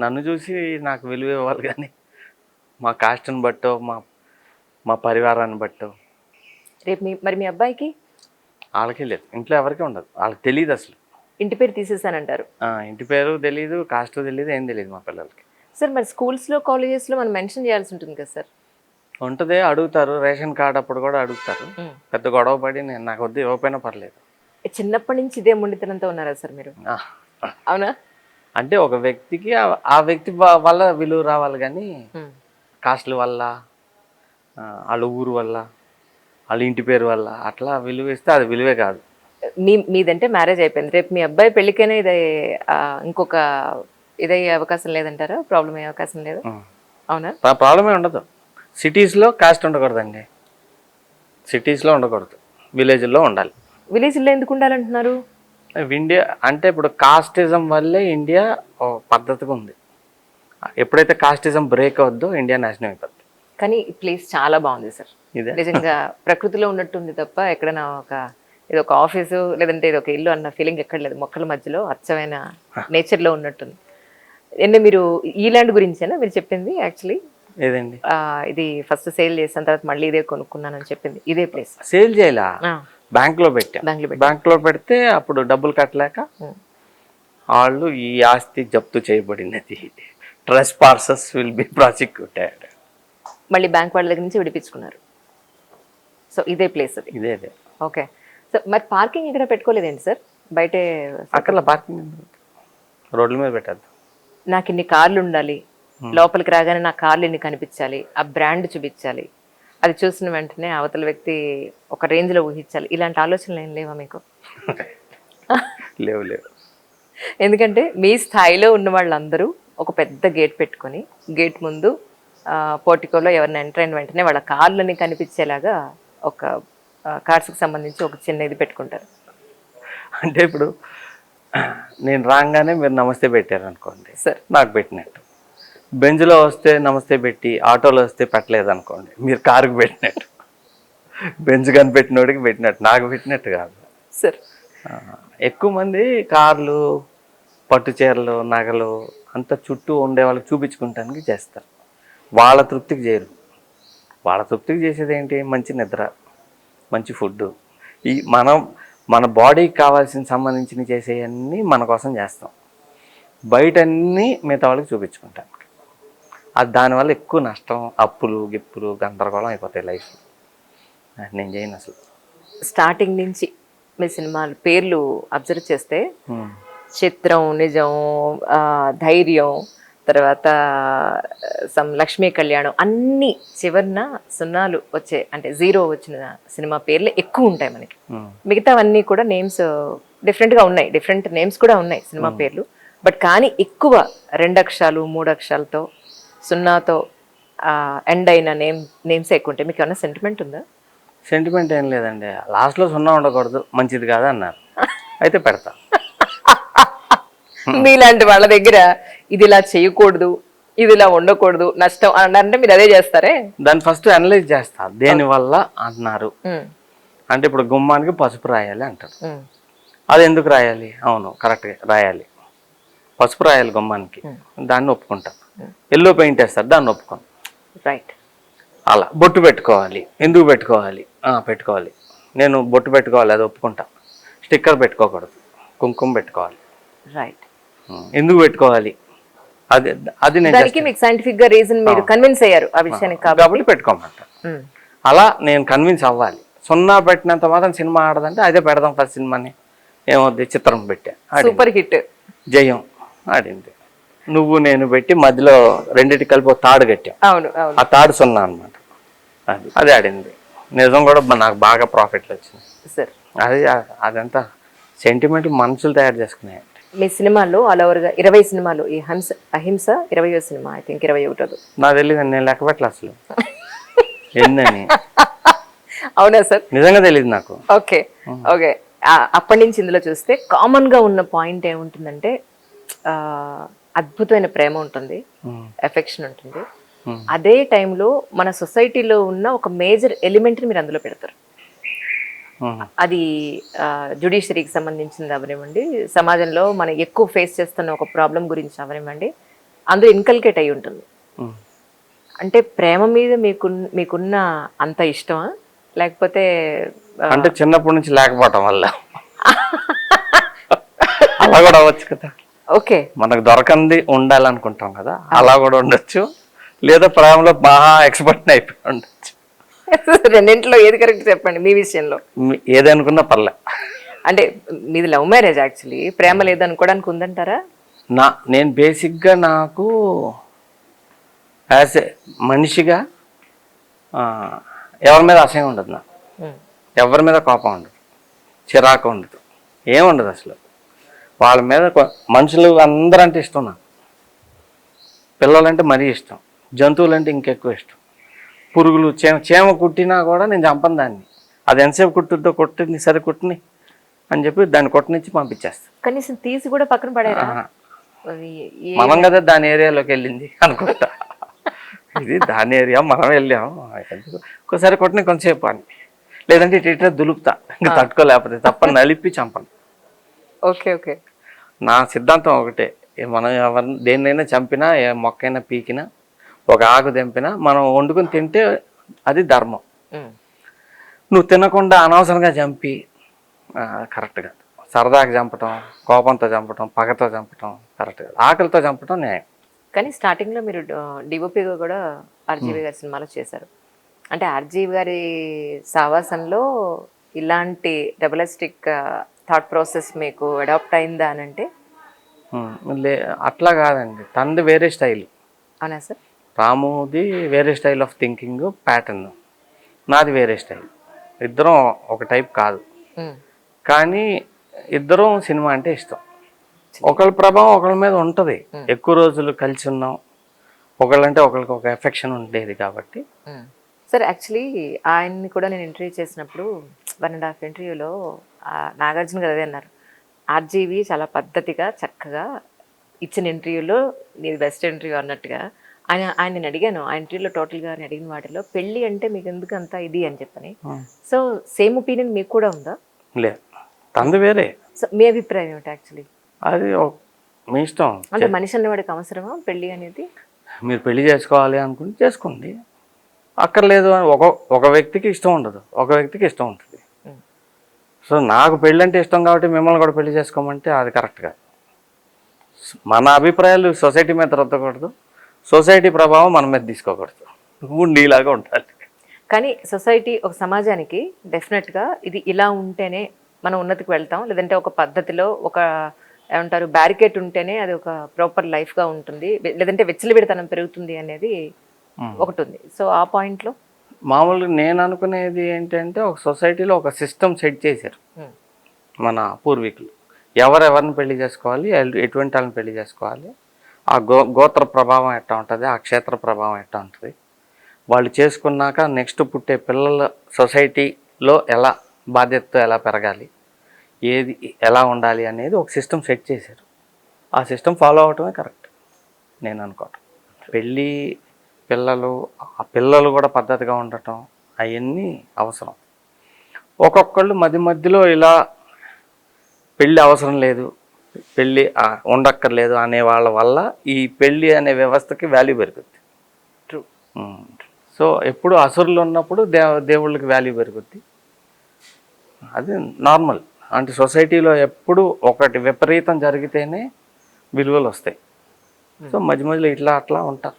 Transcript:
నన్ను చూసి నాకు విలువ ఇవ్వాలి కానీ మా కాస్ట్ని బట్టో మా మా పరివారాన్ని బట్టో. రేపు మరి మీ అబ్బాయికి వాళ్ళకి లేదు, ఇంట్లో ఎవరికి ఉండదు, వాళ్ళకి తెలియదు అసలు. ఇంటి పేరు తీసేసానంటారు. ఇంటి పేరు తెలీదు, కాస్ట్ తెలియదు, ఏం తెలియదు మా పిల్లలకి. సార్ మరి స్కూల్స్లో కాలేజెస్లో మనం మెన్షన్ చేయాల్సి ఉంటుంది కదా సార్? ఉంటుంది, అడుగుతారు. రేషన్ కార్డు అప్పుడు కూడా అడుగుతారు. పెద్ద గొడవ పడి నేను నాకు వద్దు ఇవ్వకపోయినా పర్లేదు. చిన్నప్పటి నుంచి ఇదే మొండితనంతో ఉన్నారా సార్ మీరు? అవునా? అంటే ఒక వ్యక్తికి ఆ వ్యక్తి వల్ల విలువ రావాలి కానీ కాస్ట్ల వల్ల, వాళ్ళ ఊరు వల్ల, వాళ్ళ ఇంటి పేరు వల్ల అట్లా విలువ ఇస్తే అది విలువే కాదు. మీదంటే మ్యారేజ్ అయిపోయింది, రేపు మీ అబ్బాయి పెళ్ళికైనా ఇదే ఇంకొక ఇదయ్యే అవకాశం లేదంటారా? ప్రాబ్లం అయ్యే అవకాశం లేదు? అవునా? ప్రాబ్లమే ఉండదు. సిటీస్లో కాస్ట్ ఉండకూడదండి, సిటీస్లో ఉండకూడదు, విలేజ్లో ఉండాలి. విలేజ్లో ఎందుకు ఉండాలంటున్నారు? ఇండియా అంటే ఇప్పుడు కాస్టిజం వల్లే ఇండియా పద్ధతిగా ఉంది. ఎప్పుడైతే కాస్టిజం బ్రేక్ అవుద్దో ఇండియా నాశనం అయిపోద్ది. కానీ ఈ ప్లేస్ చాలా బాగుంది సార్, నిజంగా ప్రకృతిలో ఉన్నట్టుంది తప్ప ఎక్కడైనా ఇది ఒక ఆఫీసు లేదంటే ఇది ఒక ఇల్లు అన్న ఫీలింగ్ ఎక్కడ లేదు. మొక్కల మధ్యలో అచ్చమైన నేచర్లో ఉన్నట్టుంది. అంటే మీరు ఈ ల్యాండ్ గురించేనా మీరు చెప్పింది? యాక్చువల్లీ ఏదండి ఇది ఫస్ట్ సేల్ చేసిన తర్వాత మళ్ళీ ఇదే కొనుక్కున్నానని చెప్పింది, ఇదే ప్లేస్ సేల్ చేయాలా? బ్యాంక్లో పెట్టా. బ్యాంక్లో పెడితే అప్పుడు డబ్బులు కట్టలేక వాళ్ళు ఈ ఆస్తి జప్తు చేయబడినది, ట్రెస్పాసర్స్ విల్ బి ప్రాసిక్యూటెడ్. మళ్ళీ బ్యాంక్ వాళ్ళ దగ్గర నుంచి విడిపించుకున్నారు. సో ఇదే ప్లేస్ అది? ఇదే. ఓకే. సో మరి పార్కింగ్ ఇక్కడ పెట్టుకోలేదేంటి సార్? బయటే అక్కడ పార్కింగ్ రోడ్ల మీద పెట్టద్దు. నాకు ఇన్ని కార్లు ఉండాలి, లోపలికి రాగానే నా కార్లు ఇన్ని కనిపించాలి, ఆ బ్రాండ్ చూపించాలి, అది చూసిన వెంటనే అవతల వ్యక్తి ఒక రేంజ్లో ఊహించాలి, ఇలాంటి ఆలోచనలు ఏం లేవా మీకు? లేవు. ఎందుకంటే మీ స్థాయిలో ఉన్న వాళ్ళందరూ ఒక పెద్ద గేట్ పెట్టుకొని గేట్ ముందు పోర్టికోలో ఎవరిని ఎంటర్ అయిన వెంటనే వాళ్ళ కార్లని కనిపించేలాగా ఒక కార్స్కి సంబంధించి ఒక చిన్న ఇది పెట్టుకుంటారు. అంటే ఇప్పుడు నేను రాగానే మీరు నమస్తే పెట్టారు అనుకోండి సార్, నాకు పెట్టినట్టు. బెంజ్లో వస్తే నమస్తే పెట్టి ఆటోలో వస్తే పెట్టలేదు అనుకోండి, మీరు కారుకు పెట్టినట్టు. బెంజ్ కనిపెట్టినోడికి పెట్టినట్టు, నాకు పెట్టినట్టు కాదు సార్. ఎక్కువ మంది కార్లు, పట్టు చీరలు, నగలు అంతా చుట్టూ ఉండే వాళ్ళకి చూపించుకుంటానికి చేస్తారు, వాళ్ళ తృప్తికి చేయరు. వాళ్ళ తృప్తికి చేసేది ఏంటి? మంచి నిద్ర, మంచి ఫుడ్. ఈ మన బాడీకి కావాల్సిన సంబంధించిన చేసేవన్నీ మన కోసం చేస్తాం, బయట అన్నీ మిగతా వాళ్ళకి చూపించుకుంటాను. అది దానివల్ల ఎక్కువ నష్టం, అప్పులు గిప్పులు గందరగోళం అయిపోతాయి లైఫ్. నేను చేయను అసలు. స్టార్టింగ్ నుంచి మీ సినిమాల పేర్లు అబ్జర్వ్ చేస్తే చిత్రం, నిజం, ధైర్యం, తర్వాత లక్ష్మీ కళ్యాణం, అన్ని చివరిన సున్నాలు వచ్చే అంటే జీరో వచ్చిన సినిమా పేర్లు ఎక్కువ ఉంటాయి మనకి. మిగతావన్నీ కూడా నేమ్స్ డిఫరెంట్గా ఉన్నాయి, డిఫరెంట్ నేమ్స్ కూడా ఉన్నాయి సినిమా పేర్లు. బట్ కానీ ఎక్కువ 2 అక్షరాలు 3 అక్షరాలతో సున్నాతో ఎండ్ అయిన నేమ్స్ ఎక్కువ ఉంటాయి. మీకు ఏమైనా సెంటిమెంట్ ఉందా? సెంటిమెంట్ ఏం లేదండి, లాస్ట్లో సున్నా ఉండకూడదు, మంచిది కాదు అన్నారు, అయితే పెడతా. మీలాంటి వాళ్ళ దగ్గర ఇది ఇలా చేయకూడదు, ఇది ఇలా ఉండకూడదు, నష్టం అన్నారంటే మీరు అదే చేస్తారే? దాన్ని ఫస్ట్ అనలైజ్ చేస్తా, దేనివల్ల అన్నారు. అంటే ఇప్పుడు గుమ్మానికి పసుపు రాయాలి అంటారు, అది ఎందుకు రాయాలి? అవును కరెక్ట్గా రాయాలి, పసుపు రాయాలి గుమ్మానికి, దాన్ని ఒప్పుకుంటాను. ఎల్లో పెయింట్ వేస్తారు, దాన్ని ఒప్పుకోను. రైట్. అలా బొట్టు పెట్టుకోవాలి, ఎందుకు పెట్టుకోవాలి? పెట్టుకోవాలి, నేను బొట్టు పెట్టుకోవాలి, అది ఒప్పుకుంటా. స్టిక్కర్ పెట్టుకోకూడదు, కుంకుమ పెట్టుకోవాలి. రైట్. ఎందుకు పెట్టుకోవాలి? అది దానికి మీకు సైంటిఫిక్ గా రీజన్ మీరు కన్విన్స్ అయ్యారు ఆ విషయానికి కాబట్టి పెట్టుకోమంట. అలా నేను కన్విన్స్ అవ్వాలి. సున్నా పెట్టినంత మాత్రం సినిమా ఆడదంటే అదే పెడదాం ఫస్ట్ సినిమాని. ఏమవుద్ది? చిత్రం పెట్టా, సూపర్ హిట్. జయం ఆడింది. నువ్వు నేను పెట్టి మధ్యలో రెండింటి కలిపి ఒక తాడు కట్టాం, అవును, ఆ తాడు సున్నా అనమాట. అది ఆడింది. నిజం కూడా నాకు బాగా ప్రాఫిట్లు వచ్చింది సార్. అదంతా సెంటిమెంట్ మనుషులు తయారు చేసుకున్నాయి. మీ సినిమాలో ఆల్ ఓవర్ గా 20 సినిమాలు, ఈ అహింస 20వ సినిమా, ఐ థింక్ 21. నాకు తెలియదు, నేను లెక్క పెట్టలే అసలు ఎన్నని. అవునా సార్? నిజంగా తెలియదు నాకు. ఓకే. అప్పటి నుంచి ఇందులో చూస్తే కామన్ గా ఉన్న పాయింట్ ఏముంటుందంటే అద్భుతమైన ప్రేమ ఉంటుంది, ఎఫెక్షన్ ఉంటుంది. అదే టైంలో మన సొసైటీలో ఉన్న ఒక మేజర్ ఎలిమెంట్ని మీరు అందులో పెడతారు. అది జ్యుడిషియరీకి సంబంధించింది అవనివ్వండి, సమాజంలో మనం ఎక్కువ ఫేస్ చేస్తున్న ఒక ప్రాబ్లం గురించి అవనివ్వండి, అందులో ఇన్కల్కేట్ అయి ఉంటుంది. ఉమ్. అంటే ప్రేమ మీద మీకున్న అంత ఇష్టమా, లేకపోతే అంటే చిన్నప్పటి నుంచి లేకపోవటం వల్ల అలా కూడా అవ్వచ్చు కదా. ఓకే. మనకు దొరకంది ఉండాలనుకుంటాం కదా, అలా కూడా ఉండొచ్చు. లేదా ప్రేమలో బాగా ఎక్స్పర్ట్ అయిపోయి ఉండొచ్చు. రెండింటిలో ఏది కరెక్ట్ చెప్పండి మీ విషయంలో. ఏదనుకున్నా పర్లే. అంటే మీది లవ్ మ్యారేజ్, యాక్చువల్లీ ప్రేమ లేదనుకోవడానికి ఉందంటారా? నేను బేసిక్గా నాకు యాజ్ ఏ మనిషిగా ఎవరి మీద అసహ్యం ఉండదు, నాకు ఎవరి మీద కోపం ఉండదు, చిరాకు ఉండదు, ఏముండదు అసలు. వాళ్ళ మీద మనుషులు అందరంటే ఇష్టం నాకు. పిల్లలంటే మరీ ఇష్టం, జంతువులంటే ఇంకెక్కువ ఇష్టం. పురుగులు, చేమ కుట్టినా కూడా నేను చంపను దాన్ని. అది ఎంతసేపు కుట్టుద్దో కొట్టిని, సరే కుట్టిని అని చెప్పి దాన్ని కొట్టనిచ్చి పంపించేస్తాను. కనీసం తీసి కూడా పక్కన పడేరా? మనం కదా దాని ఏరియాలోకి వెళ్ళింది అనుకుంటా. ఇది దాని ఏరియా, మనం వెళ్ళాం, ఒకసారి కొట్టిన కొంతసేపు అని, లేదంటే ఇట్లా దులుపుతా, ఇంకా తట్టుకోలేకపోతే తప్ప నలిపి చంపను. Okay okay. నా సిద్ధాంతం ఒకటే, మనం ఎవరిని దేన్నైనా చంపినా, ఏ మొక్కైనా పీకినా, ఒక ఆకు తెంపినా మనం వండుకొని తింటే అది ధర్మం. నువ్వు తినకుండా అనవసరంగా చంపి కరెక్ట్ కాదు. సరదాగా చంపటం, కోపంతో చంపటం, పగతో చంపటం కరెక్ట్ కాదు. ఆకలితో చంపటం న్యాయం. కానీ స్టార్టింగ్లో మీరు డిఓపిగా కూడా ఆర్జీవి గారి సినిమాలో చేశారు. అంటే ఆర్జీవి గారి సావాసంలో ఇలాంటి డబలిస్టిక్ థాట్ ప్రాసెస్ మీకు అడాప్ట్ అయిందా అని అంటే? అట్లా కాదండి, తనది వేరే స్టైల్. అవునా సార్? రాముది వేరే స్టైల్ ఆఫ్ థింకింగ్ ప్యాటర్న్, నాది వేరే స్టైల్. ఇద్దరం ఒక టైప్ కాదు, కానీ ఇద్దరం సినిమా అంటే ఇష్టం. ఒకళ్ళ ప్రభావం ఒకళ్ళ మీద ఉంటుంది. ఎక్కువ రోజులు కలిసి ఉన్నాం, ఒకళ్ళంటే ఒకళ్ళకి ఒక ఎఫెక్షన్ ఉండేది కాబట్టి. సార్ యాక్చువల్లీ ఆయన్ని కూడా నేను ఇంటర్వ్యూ చేసినప్పుడు 1.5 ఇంటర్వ్యూలో నాగార్జున గారు అదే అన్నారు, ఆర్జీవి చాలా పద్ధతిగా చక్కగా ఇచ్చిన ఇంటర్వ్యూలో నీది బెస్ట్ ఇంటర్వ్యూ అన్నట్టుగా. ఆయన నేను అడిగాను, ఆ ఇంటర్వ్యూలో టోటల్గా నేను అడిగిన వాటిలో పెళ్ళి అంటే మీకు ఎందుకు అంత ఇది అని చెప్పని. సో సేమ్ ఒపీనియన్ మీకు కూడా ఉందా? లేదు, తనది వేరే. సో మీ అభిప్రాయం ఏమిటి యాక్చువల్లీ? అది మీ ఇష్టం. అంటే మనిషి అన్నవాడికి అవసరమా పెళ్ళి అనేది? మీరు పెళ్లి చేసుకోవాలి అనుకుంటే చేసుకోండి, అక్కర్లేదు అని ఒక వ్యక్తికి ఇష్టం ఉండదు, ఒక వ్యక్తికి ఇష్టం ఉంటుంది. సో నాకు పెళ్ళి అంటే ఇష్టం కాబట్టి మిమ్మల్ని కూడా పెళ్లి చేసుకోమంటే అది కరెక్ట్ కాదు. మన అభిప్రాయాలు సొసైటీ మీద రుద్దకూడదు, సొసైటీ ప్రభావం మన మీద తీసుకోకూడదు. నీలాగా ఉండాలి. కానీ సొసైటీ, ఒక సమాజానికి డెఫినెట్గా ఇది ఇలా ఉంటేనే మనం ఉన్నతికి వెళ్తాం, లేదంటే ఒక పద్ధతిలో ఒక ఏమంటారు బ్యారికేడ్ ఉంటేనే అది ఒక ప్రాపర్ లైఫ్గా ఉంటుంది, లేదంటే విచ్చలవిడితనం పెరుగుతుంది అనేది ఒకటి ఉంది. సో ఆ పాయింట్లో మామూలుగా నేను అనుకునేది ఏంటంటే, ఒక సొసైటీలో ఒక సిస్టమ్ సెట్ చేశారు మన పూర్వీకులు. ఎవరెవరిని పెళ్లి చేసుకోవాలి, ఎటువంటి వాళ్ళని పెళ్లి చేసుకోవాలి, ఆ గోత్ర ప్రభావం ఎట్లా ఉంటుంది, ఆ క్షేత్ర ప్రభావం ఎట్లా ఉంటుంది, వాళ్ళు చేసుకున్నాక నెక్స్ట్ పుట్టే పిల్లల సొసైటీలో ఎలా బాధ్యతతో ఎలా పెరగాలి, ఏది ఎలా ఉండాలి అనేది ఒక సిస్టమ్ సెట్ చేశారు. ఆ సిస్టమ్ ఫాలో అవటమే కరెక్ట్ నేను అనుకోవటం. పెళ్ళి, పిల్లలు, ఆ పిల్లలు కూడా పద్ధతిగా ఉండటం అవన్నీ అవసరం. ఒక్కొక్కళ్ళు మధ్యలో ఇలా పెళ్ళి అవసరం లేదు, పెళ్ళి ఉండక్కర్లేదు అనే వాళ్ళ వల్ల ఈ పెళ్ళి అనే వ్యవస్థకి వాల్యూ పెరుగుద్ది. ట్రూ. సో ఎప్పుడు అసురులు ఉన్నప్పుడు దేవుళ్ళకి వాల్యూ పెరుగుద్ది, అది నార్మల్. అంటే సొసైటీలో ఎప్పుడు ఒకటి విపరీతం జరిగితేనే విలువలు వస్తాయి. సో మధ్యలో ఇట్లా అట్లా ఉంటారు.